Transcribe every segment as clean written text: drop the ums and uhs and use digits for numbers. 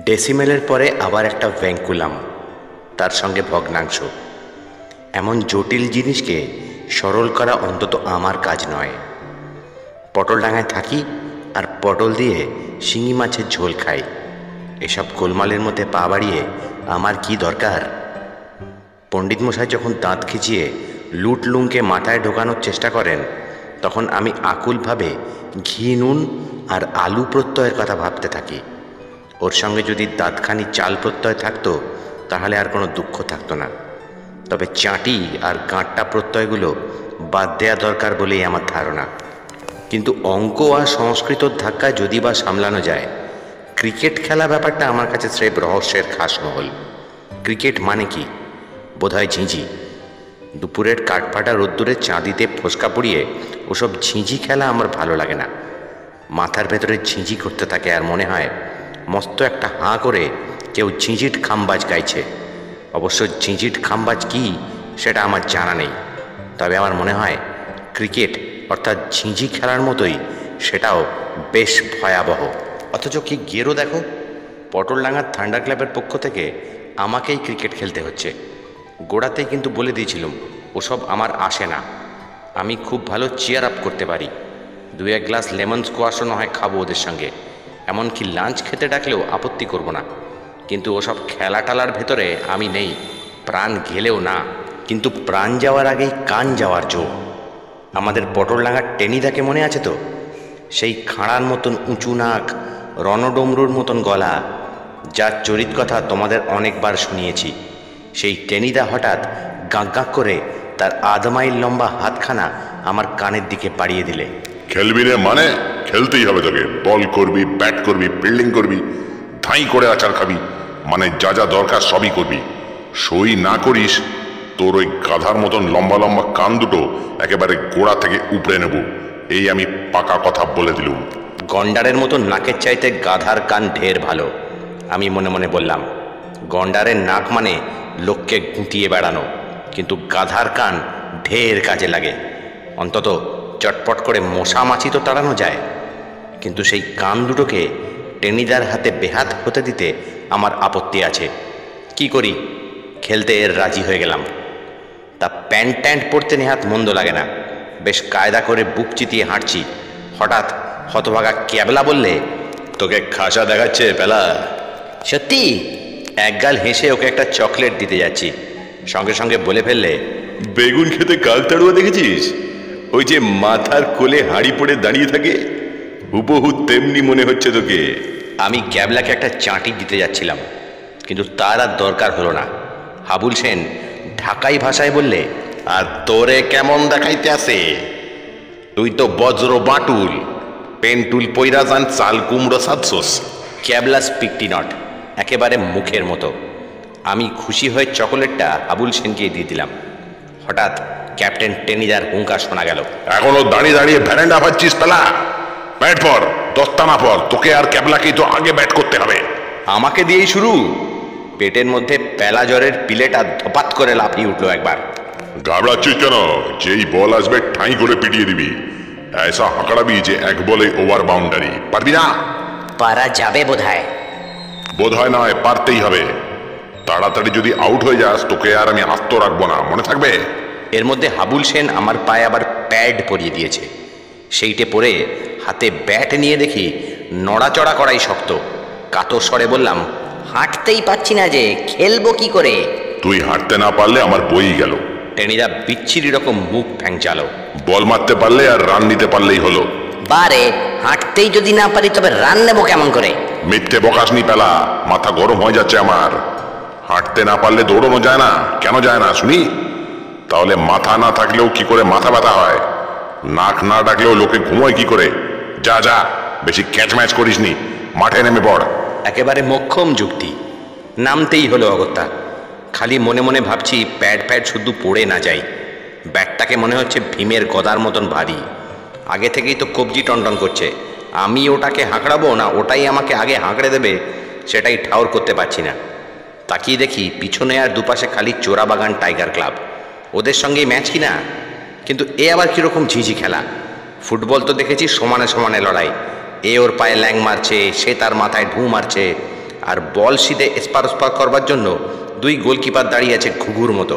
ডেসিমেলের পরে আবার একটা ভ্যাঙ্কুলাম, তার সঙ্গে ভগ্নাংশ। এমন জটিল জিনিসকে সরল করা অন্তত আমার কাজ নয়। পটলডাঙায় থাকি আর পটল দিয়ে শিঙি মাছের ঝোল খাই। এসব গোলমালের মধ্যে পা বাড়িয়ে আমার কি দরকার? পণ্ডিত মশাই যখন দাঁত খিচিয়ে লুট লুমকে মাথায় ঢোকানোর চেষ্টা করেন, তখন আমি আকুলভাবে ঘি নুন আর আলু প্রত্যয়ের কথা ভাবতে থাকি। ওর সঙ্গে যদি দাঁতখানি চাল প্রত্যয় থাকতো তাহলে আর কোনো দুঃখ থাকতো না। তবে চাঁটি আর গাঁটটা প্রত্যয়গুলো বাদ দেওয়া দরকার বলেই আমার ধারণা। কিন্তু অঙ্ক আর সংস্কৃতর ধাক্কায় যদি বা সামলানো যায়, ক্রিকেট খেলা ব্যাপারটা আমার কাছে স্রেফ রহস্যের খাসমহল। ক্রিকেট মানে কি? বোধহয় ঝিঁঝি। দুপুরের কাঠফাটা রোদ্দুরে চাঁদিতে ফোসকা পড়িয়ে ওসব ঝিঁঝি খেলা আমার ভালো লাগে না। মাথার ভেতরে ঝিঁঝি করতে থাকে আর মনে হয় মস্ত একটা হাঁ করে কেউ ঝিঁঝিট খামবাজ গাইছে। অবশ্য ঝিঁঝিট খামবাজ কি সেটা আমার জানা নেই, তবে আমার মনে হয় ক্রিকেট অর্থাৎ ঝিঁঝি খেলার মতোই সেটাও বেশ ভয়াবহ। অথচ কি গেরো দেখো, পটলডাঙ্গার থান্ডার ক্লাবের পক্ষ থেকে আমাকেই ক্রিকেট খেলতে হচ্ছে। গোড়াতেই কিন্তু বলে দিয়েছিলাম ওসব আমার আসে না। আমি খুব ভালো চিয়ার আপ করতে পারি। 2-1 গ্লাস লেমন স্কোয়াশও না হয় খাবো ওদের সঙ্গে, এমনকি লাঞ্চ খেতে ডাকলেও আপত্তি করব না। কিন্তু ওসব খেলা টালার ভেতরে আমি নেই, প্রাণ গেলেও না। কিন্তু প্রাণ যাওয়ার আগেই কান যাওয়ার জো। আমাদের পটলডাঙ্গার টেনিদাকে মনে আছে তো? সেই খাঁড়ার মতন উঁচু নাক, রণডমরুর মতন গলা, যার চরিত কথা তোমাদের অনেকবার শুনিয়েছি। সেই টেনিদা হঠাৎ গাঁক গাঁক করে তার 1/2 মাইল লম্বা হাতখানা আমার কানের দিকে বাড়িয়ে দিলে। খেলবি রে? মানে খেলতেই হবে তোকে। বল করবি, ব্যাট করবি, ফিল্ডিং করবি, ধাই করে আচার খাবি, মানে যা যা দরকার সবই করবি। সই না করিস তোর ওই গাধার মতন লম্বা লম্বা কান দুটো একেবারে গোড়া থেকে উপড়ে নেব, এই আমি পাকা কথা বলে দিলুম। গন্ডারের মতো নাকের চাইতে গাধার কান ঢের ভালো, আমি মনে মনে বললাম। গন্ডারের নাক মানে লোককে গুঁটিয়ে বেড়ানো, কিন্তু গাধার কান ঢের কাজে লাগে। অন্তত চটপট করে মশা মাছি তো তাড়ানো যায়। কিন্তু সেই কান দুটোকে টেনিদার হাতে বেহাত হতে দিতে আমার আপত্তি আছে। কি করি? খেলতে এর রাজি হয়ে গেলাম। তা প্যান্ট ট্যান্ট পরতে নেহাত মন্দ লাগে না, বেশ কায়দা করে বুক চিতিয়ে হাঁটছি। হঠাৎ হতভাগা ক্যাবলা বললে, তোকে খাসা দেখাচ্ছে পেলা। সত্যি? একগাল হেসে ওকে একটা চকলেট দিতে যাচ্ছি, সঙ্গে সঙ্গে বলে ফেললে, বেগুন খেতে কাল তাড়ুয়া দেখেছিস? ওই যে মাথার কোলে হাঁড়ি পড়ে দাঁড়িয়ে থাকে, হুবহু তেমনি মনে হচ্ছে তোকে। আমি ক্যাবলাকে একটা চাঁটি দিতে যাচ্ছিলাম, কিন্তু তার আর দরকার হলো না। হাবুল সেন ঢাকাই ভাষায় বললে, আর তোরে কেমন দেখাইতে আসে? তুই তো বজ্র বাটুল, পেন্টুল পইরা যান চাল কুমড়ো সাদছোস। ক্যাবলা স্পিকটি নট, একেবারে মুখের মতো। আমি খুশি হয়ে চকোলেটটা হাবুল সেনকে দিয়ে দিলাম। হঠাৎ ক্যাপ্টেন টেনিদার হুঙ্কার শোনা গেল, এখনো দাঁড়িয়ে দাঁড়িয়ে ভ্যারেন্ডা পাচ্ছিস পেলা? ব্যাট পর, দস্তানা পর, তোকে আর ক্যাবলাকেই তো আগে ব্যাট করতে হবে। আমাকে দিয়েই শুরু? পেটের মধ্যে পেলা জ্বরের পিলেটা ধপাত করে লাফিয়ে উঠলো একবার। ঘাবড়াচ্ছিস কেন? যেই বল আসবে ঠাঁই করে পিটিয়ে দিবি। এসা হাঁকড়াবি যে এক বলে ওভার বাউন্ডারি। পারবি না? পারা যাবে বোধহয়। বোধ হয় নয়, পারতেই হবে। তাড়াতাড়ি যদি আউট হয়ে যাস তোকে আর আমি আস্ত রাখবো না, মনে থাকবে? এর মধ্যে হাবুল সেন আমার পায়ে আবার প্যাড পরিয়ে দিয়েছে। সেইটে পরে হাতে ব্যাট নিয়ে দেখি নড়াচড়া করাই শক্ত। কাতর স্বরে বললাম, হাঁটতেই পাচ্ছি না যে, খেলবো কি করে? তুই হাঁটতে না পারলে আমার বই গেল। টেনিদা বিচ্ছিরি রকম মুখ ফ্যাংচালো। বল মারতে পারলে আর রান নিতে পারলেই হলো। বারে, হাঁটতেই যদি না পারি তবে রান নেবো কেমন করে? মিথ্যে বকাসনি পেলা, মাথা গরম হয়ে যাচ্ছে আমার। হাঁটতে না পারলে দৌড়ানো যায় না? কেন যায় না শুনি? তাহলে মাথা না থাকলেও কি করে মাথা ব্যথা হয়? নাক না ডাকলেও লোকে ঘুমোয় কি করে? যা যা, বেশি ক্যাচ ম্যাচ করিসনি, মাঠে নেমে পড়। একেবারে মোক্ষম যুক্তি। নামতেই হলো অগত্যা। খালি মনে মনে ভাবছি প্যাড প্যাড শুধু পড়ে না যাই। ব্যাটটাকে মনে হচ্ছে ভীমের গদার মতন ভারী। আগে থেকেই তো কবজি টনটন করছে। আমি ওটাকে হাঁকড়াবো না ওটাই আমাকে আগে হাঁকড়ে দেবে, সেটাই ঠাউর করতে পারছি না। তাকিয়ে দেখি পিছনে আর দুপাশে খালি চোরাবাগান টাইগার ক্লাব। ওদের সঙ্গেই ম্যাচ কি না? কিন্তু এ আবার কীরকম ঝিঝি খেলা? ফুটবল তো দেখেছি সমানে সমানে লড়াই। এ ওর পায়ে ল্যাং মারছে, সে তার মাথায় ঢু মারছে, আর বল সিধে এসপার ওসপার করবার জন্য দুই গোলকিপার দাঁড়িয়ে আছে ঘুঘুর মতো।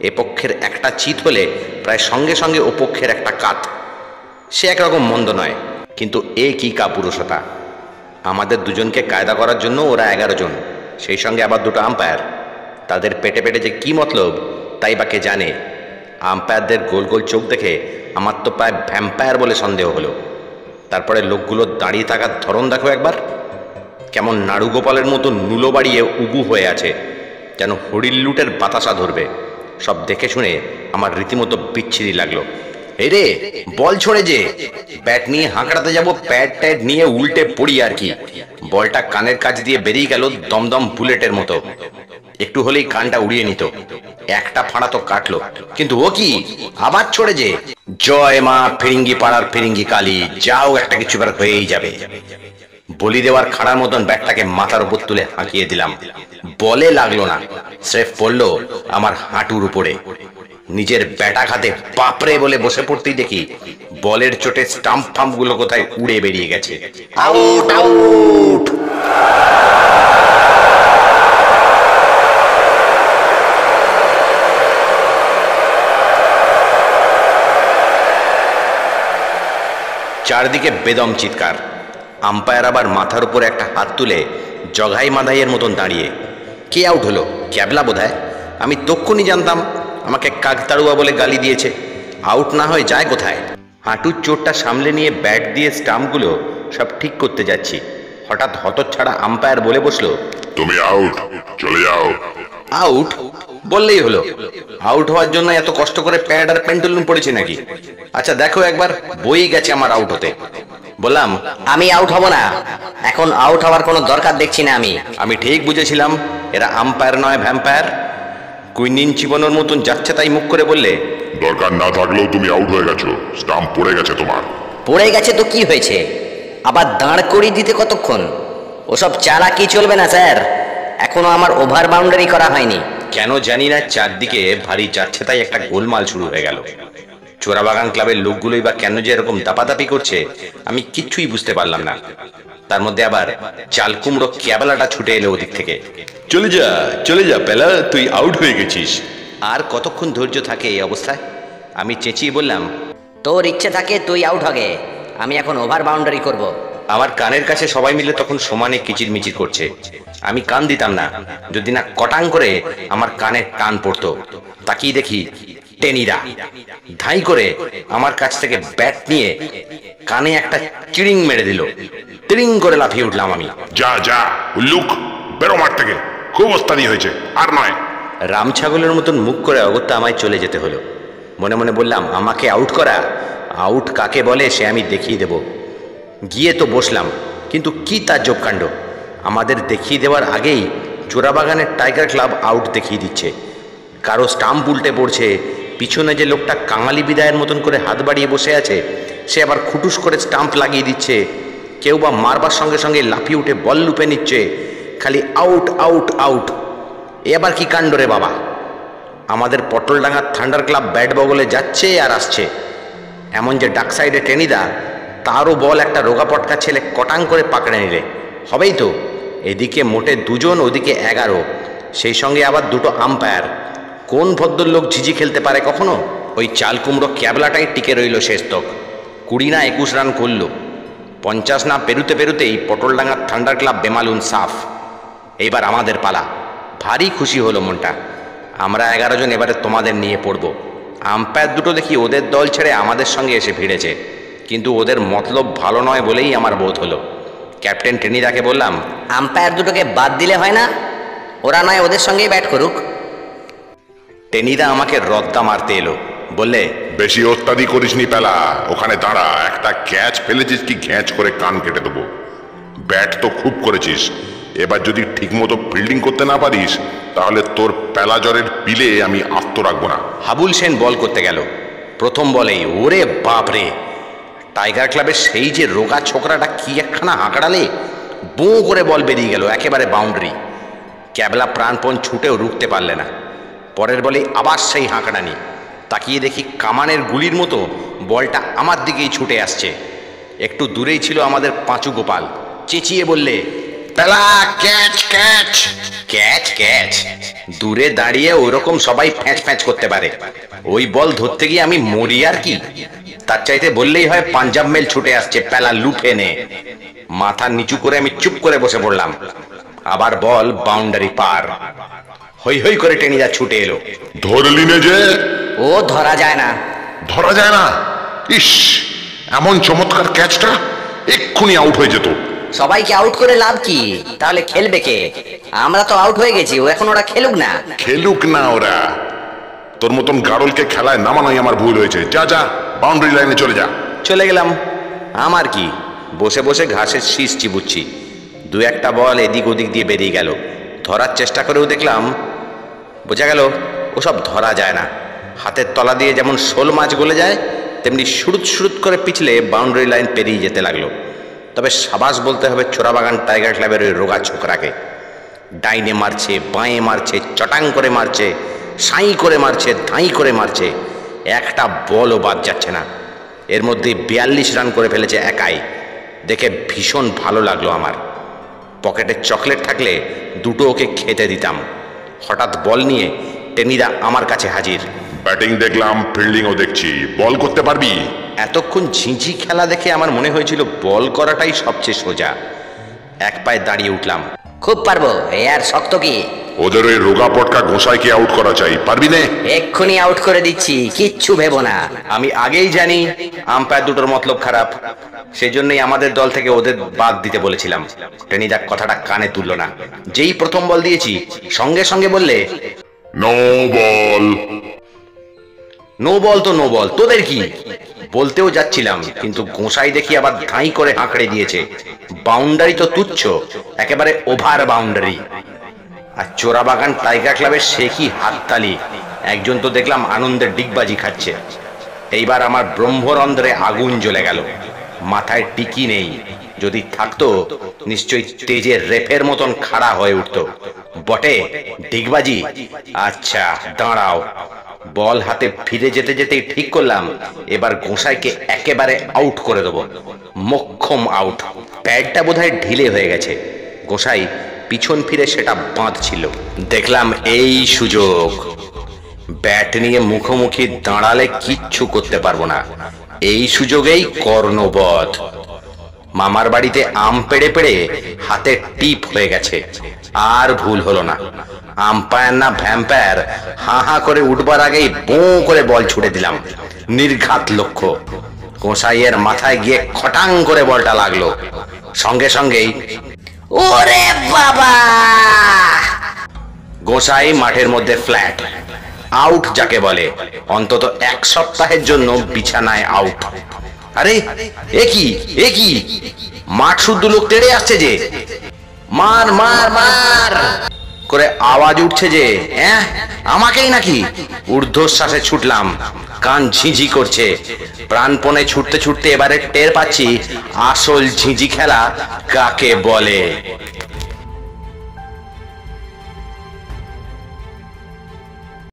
এ পক্ষের একটা চিত হলে প্রায় সঙ্গে সঙ্গে ও পক্ষের একটা কাত। সে একরকম মন্দ নয়, কিন্তু এ কি কাপুরুষতা! আমাদের দুজনকে কায়দা করার জন্য ওরা 11 জন, সেই সঙ্গে আবার দুটো আম্পায়ার। তাদের পেটে পেটে যে কী মতলব তাই বা কে জানে। আম্পায়ারদের গোল গোল চোখ দেখে আমার তো প্রায় ভ্যাম্পায়ার বলে সন্দেহ হলো। তারপরে লোকগুলো দাঁড়িয়ে থাকার ধরন দেখো একবার, কেমন নাড়ুগোপালের মতো নুলো বাড়িয়ে উবু হয়ে আছে, যেন হরির লুটের বাতাসা ধরবে। সব দেখে শুনে আমার রীতিমতো বিচ্ছিরি লাগলো। এই রে, বল ছড়ে যে, ব্যাট নিয়ে হাঁকড়াতে যাব, প্যাড ট্যাড নিয়ে উল্টে পড়ি আর কি। বলটা কানের কাছ দিয়ে বেরিয়ে গেল দমদম বুলেটের মতো। একটু হলেই কানটা উড়িয়ে নিত। একটা ফাঁড়া তো কাটলো, কিন্তু ও কি আবার ছড়ে যে। জয় মা ফিরিঙ্গি পাড়ার ফিরিঙ্গি কালী, যাও একটা কিছু বার হয়েই যাবে। বলি দেওয়ার খাড়ার মতন ব্যাটটাকে মাথার উপর তুলে হাঁকিয়ে দিলাম। বলে লাগলো না, স্রেফ পড়লো আমার হাঁটুর উপরে। নিজের ব্যাটা খাতে বাপরে বলে বসে পড়তেই দেখি বলের চোটে স্টাম্প ফাম্প গুলো কোথায় উড়ে বেরিয়ে গেছে। Out out! চারদিকে বেদম চিৎকার। আম্পায়ার আবার মাথার উপর একটা হাত তুলে জঘাই মাধাইয়ের মতন দাঁড়িয়ে। কে আউট হলো? ক্যাবলা বোধহয়। আমি তক্ষুনি জানতাম আমাকে কাকতাড়ুয়া বলে গালি দিয়েছে। আউট না হয়ে যায় কোথায়? হাঁটুর চোটটা সামলে নিয়ে ব্যাট দিয়ে স্টাম্পগুলো সব ঠিক করতে যাচ্ছি, হঠাৎ হতচ্ছাড়া আম্পায়ার বলে বসলো, তুমি আউট, চলে যাও। আউট বললেই হলো? আউট হওয়ার জন্য এত কষ্ট করে প্যাড আর পেন্টুলুন পড়েছি নাকি? আচ্ছা দেখো একবার, বই গেছে আমার আউট হতে। বললাম, আমি আউট হব না, এখন আউট হওয়ার কোনো দরকার দেখছি না। আমি ঠিক বুঝেছিলাম এরা আম্পায়ার নয় ভ্যাম্পায়ার। কুইনিন চিবনোর মতন যাচ্ছে তাই মুখ করে বললে, দরকার না থাকলেও তুমি আউট হয়ে গেছো, স্টাম্প পড়ে গেছে তোমার। পড়ে গেছে তো কি হয়েছে, আবার দাঁড় করিয়ে দিতে কতক্ষণ? ওসব চালাকি চলবে না স্যার, এখনো আমার ওভার বাউন্ডারি করা হয়নি। কেন জানি না চারদিকে ভারী যাচ্ছে তাই একটা গোলমাল শুরু হয়ে গেল। চোরাবাগান ক্লাবের লোকগুলোই বা কেন যে এরকম দাপাদাপি করছে আমি কিচ্ছুই বুঝতে পারলাম না। তার মধ্যে আবার চাল কুমড়ো ক্যাবলাটা ছুটে এলো ওদিক থেকে। চলে যা চলে যা পেলা, তুই আউট হয়ে গেছিস। আর কতক্ষণ ধৈর্য থাকে এই অবস্থায়? আমি চেঁচিয়ে বললাম, তোর ইচ্ছে থাকে তুই আউট হবে, আমি এখন ওভার বাউন্ডারি করব। আমার কানের কাছে সবাই মিলে তখন সমানে কিচির মিচির করছে। আমি কান দিতাম না, যদি না কটাং করে আমার কানে টান পড়তো। তাকিয়ে দেখি টেনিরা ধাই করে আমার কাছ থেকে ব্যাট নিয়ে কানে একটা চিড়িং মেরে দিল। তিরিং করে লাফিয়ে উঠলাম আমি। যা যা উল্লুক, বেরো মাঠ থেকে, খুব ওস্তাদি হয়েছে, আর নয়। রাম ছাগলের মতন মুখ করে অগত্যা আমায় চলে যেতে হলো। মনে মনে বললাম, আমাকে আউট করা, আউট কাকে বলে সে আমি দেখিয়ে দেব। গিয়ে তো বসলাম, কিন্তু কি তাজ্জব কাণ্ড! আমাদের দেখিয়ে দেওয়ার আগেই চোরাবাগানের টাইগার ক্লাব আউট দেখিয়ে দিচ্ছে। কারো স্টাম্প উল্টে পড়ছে, পিছনে যে লোকটা কাঙালি বিদায়ের মতন করে হাত বাড়িয়ে বসে আছে সে আবার খুটুস করে স্টাম্প লাগিয়ে দিচ্ছে। কেউ বা মারবার সঙ্গে সঙ্গে লাফিয়ে উঠে বল লুপে নিচ্ছে, খালি আউট আউট আউট। এ আবার কি কাণ্ড রে বাবা! আমাদের পটলডাঙ্গার থান্ডার ক্লাব ব্যাট বগলে যাচ্ছে আর আসছে। এমন যে ডাক সাইডে টেনিদা, তারও বল একটা রোগা পটকা ছেলে কটাং করে পাকড়ে নিলে হবেই তো। এদিকে মোটে 2 জন, ওদিকে 11, সেই সঙ্গে আবার 2টো আম্পায়ার। কোন ভদ্রলোক ঝিঝি খেলতে পারে কখনো? ওই চাল কুমড়ো ক্যাবলাটাই টিকে রইল শেষ তক। 20 না 21 রান করল। 50 না পেরুতে পেরুতেই পটলডাঙ্গার থান্ডার ক্লাব বেমালুন সাফ। এইবার আমাদের পালা। ভারী খুশি হলো মনটা। আমরা 11 জন এবারে তোমাদের নিয়ে পড়ব। আম্পায়ার দুটো দেখি ওদের দল ছেড়ে আমাদের সঙ্গে এসে ভিড়েছে, কিন্তু ওদের মতলব ভালো নয় বলেই আমার বোধ হলো। ক্যাপ্টেন টেনিদাকে বললাম, আম্পায়ার দুটোকে বাদ দিলে হয় না? ওরা নয় ওদের সঙ্গেই ব্যাট করুক। টেনিদা আমাকে রদ্দা মারতে এলো, বললে, বেশি ওস্তাদি করিসনি পেলা, ওখানে দাঁড়া। একটা ক্যাচ ফেলেছিস কি ঘ্যাঁচ করে কান কেটে দেবো। ব্যাট তো খুব করেছিস, এবার যদি ঠিকমতো ফিল্ডিং করতে না পারিস তাহলে তোর পেলা জ্বরের পিলে আমি আস্ত রাখবো না। হাবুল সেন বল করতে গেল। প্রথম বলেই ওরে বাপরে, টাইগার ক্লাবের সেই যে রোগা ছোকরাটা কি একখানা হাঁকড়ালে, বো করে বল বেরিয়ে গেল একেবারে বাউন্ডারি। ক্যাবলা প্রাণপণ ছুটেও রুখতে পারলে না। পরের বলে আবার সেই হাঁকড়ানি। তাকিয়ে দেখি কামানের গুলির মতো বলটা আমার দিকেই ছুটে আসছে। একটু দূরেই ছিল আমাদের পাঁচু গোপাল। চেঁচিয়ে বললে, পেলা, ক্যাচ ক্যাচ। ক্যাচ ক্যাচ, দূরে দাঁড়িয়ে ওরকম সবাই ফ্যাঁচ ফ্যাঁচ করতে পারে, ওই বল ধরতে গিয়ে আমি মরি আর কি। তার চাইতে বললেই হয় পাঞ্জাব মেল ছুটে আসছে, পেলা লুফে নে। মাথা নিচু করে আমি চুপ করে বসে পড়লাম। আবার বল বাউন্ডারি পার। হই হই করে টেনিদা ছুটে এলো। ধরলি না যে? ও ধরা যায় না। ধরা যায় না? ইস, এমন চমৎকার ক্যাচটা এক্ষুনি আউট হয়ে যেত। সবাইকে আউট করে লাভ কি? তাহলে খেলবে কে? আমরা তো আউট হয়ে গেছি, ও এখন ওরা খেলুক না। খেলুক না ওরা, তোর মতন গারলকে খেলায় নামানোই আমার ভুল হয়েছে। যা যা, বাউন্ডারি লাইনে চলে যা। চলে গেলাম। আমার কি, বসে বসে ঘাসের শীষ চিবুচ্ছি। দু একটা বল এদিক ওদিক দিয়ে বেরিয়ে গেল। ধরার চেষ্টা করেও দেখলাম, বোঝা গেল ওসব ধরা যায় না। হাতের তলা দিয়ে যেমন শোল মাছ গলে যায়, তেমনি সুরুত সুরুত করে পিছলে বাউন্ডারি লাইন পেরিয়ে যেতে লাগলো। তবে সাবাস বলতে হবে চোরাবাগান টাইগার ক্লাবের ওই রোগা ছোকরাকে। ডাইনে মারছে, বাঁয়ে মারছে, চটাং করে মারছে, সাঁই করে মারছে, ধাঁই করে মারছে, একটা বলও বাদ যাচ্ছে না। এর মধ্যে 42 রান করে ফেলেছে একাই। দেখে ভীষণ ভালো লাগলো আমার। পকেটে চকলেট থাকলে দুটো ওকে খেতে দিতাম। হঠাৎ বল নিয়ে টেনিদা আমার কাছে হাজির। ব্যাটিং দেখলাম, ফিল্ডিংও দেখছি, বল করতে পারবি? এতক্ষণ ঝিঁঝি খেলা দেখে আমার মনে হয়েছিল বল করাটাই সবচেয়ে সোজা। এক পায়ে দাঁড়িয়ে উঠলাম। খুব পারবো, এ আর শক্ত কি? ওদের ওই রোগা পটকা গোসাইকে আউট করা চাই, পারবি নে? এক্ষুনি আউট করে দিচ্ছি, কিচ্ছু ভেবো না। আমি আগেই জানি আম্পায়ার দুটোর মতলব খারাপ, সেই জন্যই আমাদের দল থেকে ওদের বাদ দিতে বলেছিলাম। টেনিদা কথাটা কানে তুললো না। যেই প্রথম বল দিয়েছি সঙ্গে সঙ্গে বললে, নো বল। নো বল তো নো বল, তোদের কি? বলতেও যাচ্ছিলাম, কিন্তু গোসাই দেখি আবার ধাঁই করে হাঁকড়ে দিয়েছে। বাউন্ডারি তো তুচ্ছ, একেবারে ওভার বাউন্ডারি। আর চোরাবাগান টাইগার ক্লাবের সে কি হাততালি! একজন তো দেখলাম আনন্দের ডিগবাজি খাচ্ছে। এইবার আমার ব্রহ্মরন্ধ্রে আগুন জ্বলে গেল। মাথায় টিকি নেই, যদি থাকতো নিশ্চয়ই তেজের রেফের মতন খাড়া হয়ে উঠতো। বটে ডিগবাজি? আচ্ছা দাঁড়াও। বল হাতে ফিরে যেতে যেতেই ঠিক করলাম এবার গোসাইকে একেবারে আউট করে দেবো। মোক্ষম আউট। প্যাডটা বোধহয় ঢিলে হয়ে গেছে। গোসাই পিছন ফিরে সেটা বাঁধছিল। দেখলাম এই সুযোগ। ব্যাট নিয়ে মুখোমুখি দাঁড়ালে কিচ্ছু করতে পারবো না। এই সুযোগেই কর্ণবধ। মামার বাড়িতে আম পেড়ে পেড়ে হাতে টিপ হয়ে গেছে। আর ভুল হলো না। আম্পায়ার না ভ্যাম্পায়ার, হাঁ হাঁ করে উঠবার আগেই বোঁ করে বল ছুড়ে দিলাম। নির্ঘাত লক্ষ্য। গোসাইয়ের মাথায় গিয়ে খটাং করে বলটা লাগলো। সঙ্গে সঙ্গেই ওরে বাবা! গোসাই মাঠের মধ্যে ফ্ল্যাট। আউট যাকে বলে, অন্তত 1 সপ্তাহের জন্য বিছানায় আউট। আরে এ কি? মাঠ শুদ্ধ লোক তেড়ে আসছে যে। মার মার মার করে আওয়াজ উঠছে যে। হ্যাঁ, আমাকেই নাকি? ঊর্ধ্বশ্বাসে ছুটলাম, কান ঝিঝি করছে। প্রাণপণে ছুটতে ছুটতে এবারে টের পাচ্ছি আসল ঝিঝি খেলা কাকে বলে।